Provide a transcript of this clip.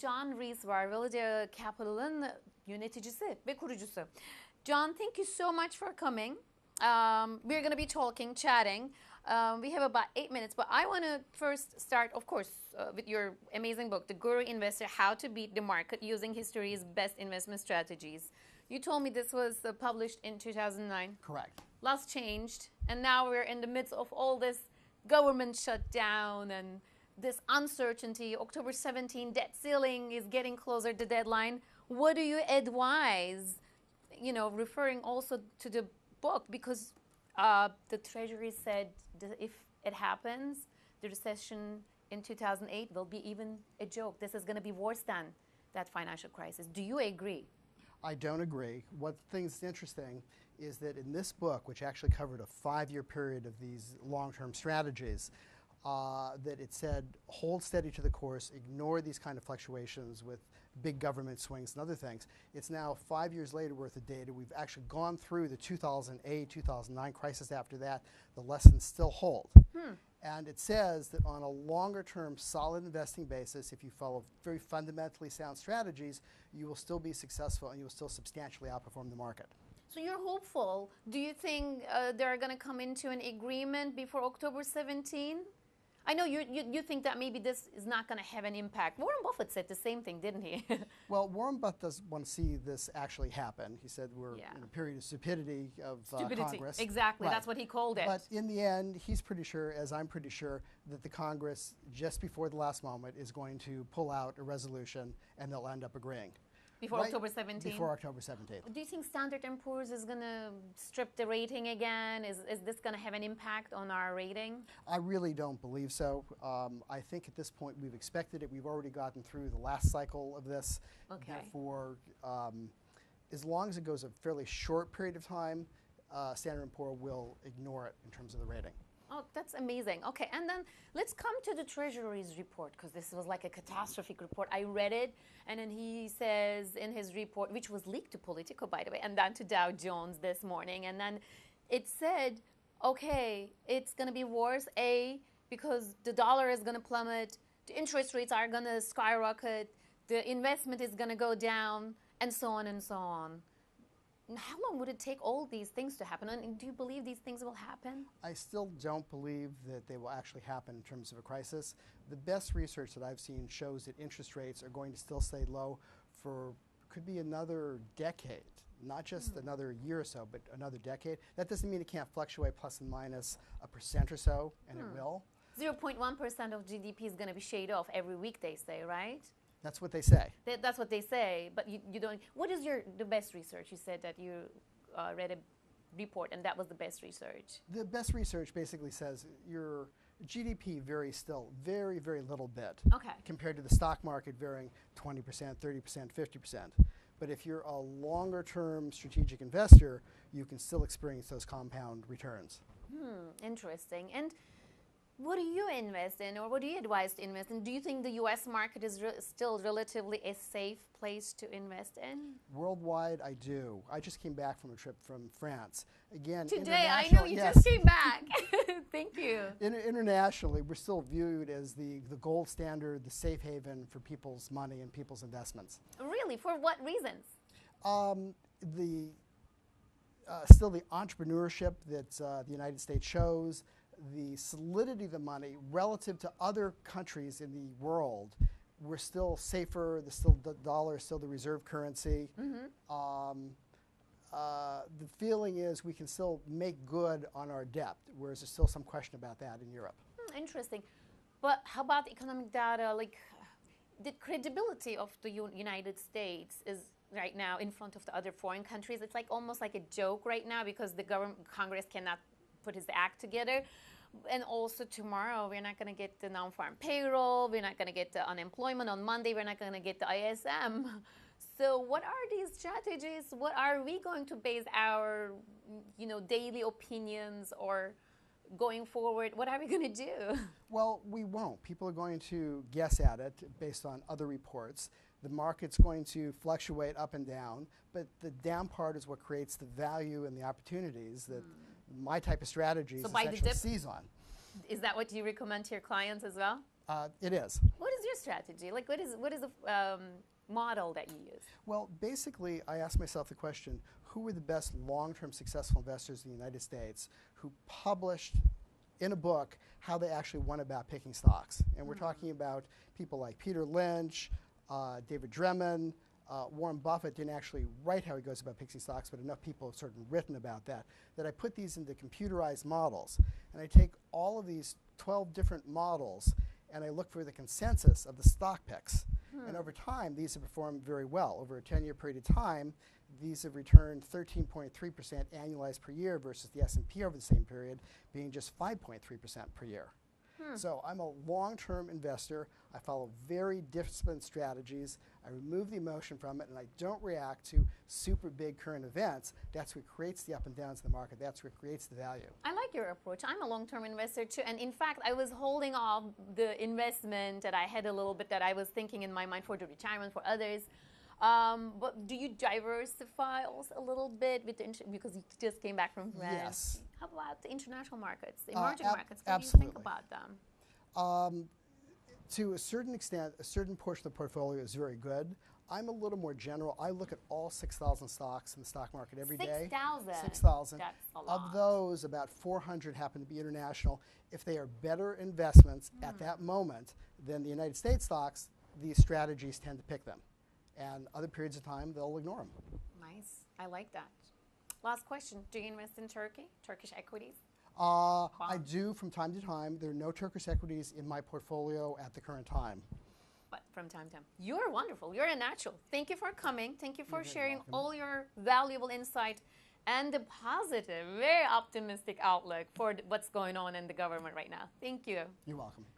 John Reese var, Validea Capital'ın yöneticisi ve kurucusu. John, thank you so much for coming. We're going to be talking, chatting. We have about 8 minutes, but I want to first start, of course, with your amazing book, The Guru Investor, How to Beat the Market Using History's Best Investment Strategies. You told me this was published in 2009. Correct. Lots changed, and now we're in the midst of all this government shutdown and this uncertainty. October 17, debt ceiling is getting closer to deadline. What do you advise? You know, referring also to the book, because the Treasury said that if it happens, the recession in 2008 will be even a joke. This is going to be worse than that financial crisis. Do you agree? I don't agree. What thing's interesting is that in this book, which actually covered a 5-year period of these long-term strategies, that it said hold steady to the course, ignore these kind of fluctuations with big government swings and other things. It's now 5 years later worth of data. We've actually gone through the 2008, 2009 crisis after that. The lessons still hold. And it says that on a longer term solid investing basis, if you follow very fundamentally sound strategies, you will still be successful and you will still substantially outperform the market. So you're hopeful. Do you think they're going to come into an agreement before October 17? I know you think that maybe this is not going to have an impact. Warren Buffett said the same thing, didn't he? Well, Warren Buffett doesn't want to see this actually happen. He said we're in a period of stupidity of Congress. Exactly, Right. That's what he called it. But in the end, he's pretty sure, as I'm pretty sure, that the Congress, just before the last moment, is going to pull out a resolution and they'll end up agreeing. Before October 17th? Before October 17th. Do you think Standard & Poor's is going to strip the rating again? Is this going to have an impact on our rating? I really don't believe so. I think at this point we've expected it. We've already gotten through the last cycle of this. Okay. Therefore, as long as it goes a fairly short period of time, Standard & Poor will ignore it in terms of the rating. Oh, that's amazing. Okay, and then let's come to the Treasury's report, because this was like a catastrophic report. I read it, and then he says in his report, which was leaked to Politico, by the way, and then to Dow Jones this morning, and then it said, okay, it's going to be worse, because the dollar is going to plummet, the interest rates are going to skyrocket, the investment is going to go down, and so on and so on. How long would it take all these things to happen? And do you believe these things will happen? I still don't believe that they will actually happen in terms of a crisis. The best research that I've seen shows that interest rates are going to still stay low for could be another decade, not just another year or so, but another decade. That doesn't mean it can't fluctuate plus and minus a percent or so, and it will. 0.1% of GDP is going to be shaved off every week, they say, right? That's what they say. That's what they say, but you don't. What is the best research? You said that you read a report, and that was the best research. The best research basically says your GDP varies still very, very little bit compared to the stock market varying 20%, 30%, 50%. But if you're a longer-term strategic investor, you can still experience those compound returns. Interesting. And what do you invest in, or what do you advise to invest in? Do you think the U.S. market is still relatively a safe place to invest in? Worldwide, I do. I just came back from a trip from France. Again, today, I know you just came back. Thank you. Internationally, we're still viewed as the gold standard, the safe haven for people's money and people's investments. Really? For what reasons? Still the entrepreneurship that the United States shows, the solidity of the money relative to other countries in the world. We're still safer. The dollar is still the reserve currency. The feeling is we can still make good on our debt, whereas there's still some question about that in Europe. Interesting. But how about economic data? Like, the credibility of the United States is right now in front of the other foreign countries. It's like almost like a joke right now, because the Congress cannot put his act together. And also tomorrow, we're not going to get the non-farm payroll. We're not going to get the unemployment on Monday. We're not going to get the ISM. So what are these strategies? What are we going to base our, daily opinions or going forward? What are we going to do? Well, we won't. People are going to guess at it based on other reports. The market's going to fluctuate up and down, but the down part is what creates the value and the opportunities that my type of strategies actually seize on. Is that what you recommend to your clients as well? It is. What is your strategy? Like, what is the model that you use? Well, basically, I asked myself the question, who were the best long-term successful investors in the United States who published in a book how they actually went about picking stocks? And we're talking about people like Peter Lynch, David Drummond, Warren Buffett didn't actually write how he goes about picking stocks, but enough people have sort of written about that I put these into computerized models. And I take all of these 12 different models and I look for the consensus of the stock picks. And over time, these have performed very well. Over a 10-year period of time, these have returned 13.3% annualized per year versus the S&P over the same period being just 5.3% per year. So I'm a long-term investor. I follow very disciplined strategies. I remove the emotion from it, and I don't react to super big current events. That's what creates the up and downs of the market. That's what creates the value. I like your approach. I'm a long-term investor too, and in fact, I was holding off the investment that I had a little bit that I was thinking in my mind for the retirement for others. But do you diversify also a little bit with because you just came back from France? Yes. How about the international markets, the emerging markets? What absolutely. do you think about them? To a certain extent, a certain portion of the portfolio is very good. I'm a little more general. I look at all 6,000 stocks in the stock market every day. 6,000? 6,000. That's a lot. Of those, about 400 happen to be international. If they are better investments at that moment than the United States stocks, these strategies tend to pick them. And other periods of time, they'll ignore them. Nice. I like that. Last question. Do you invest in Turkey, Turkish equities? I do from time to time. There are no Turkish equities in my portfolio at the current time. But from time to time. You're wonderful. You're a natural. Thank you for coming. Thank you for sharing all your valuable insight and the positive, very optimistic outlook for what's going on in the government right now. Thank you. You're welcome.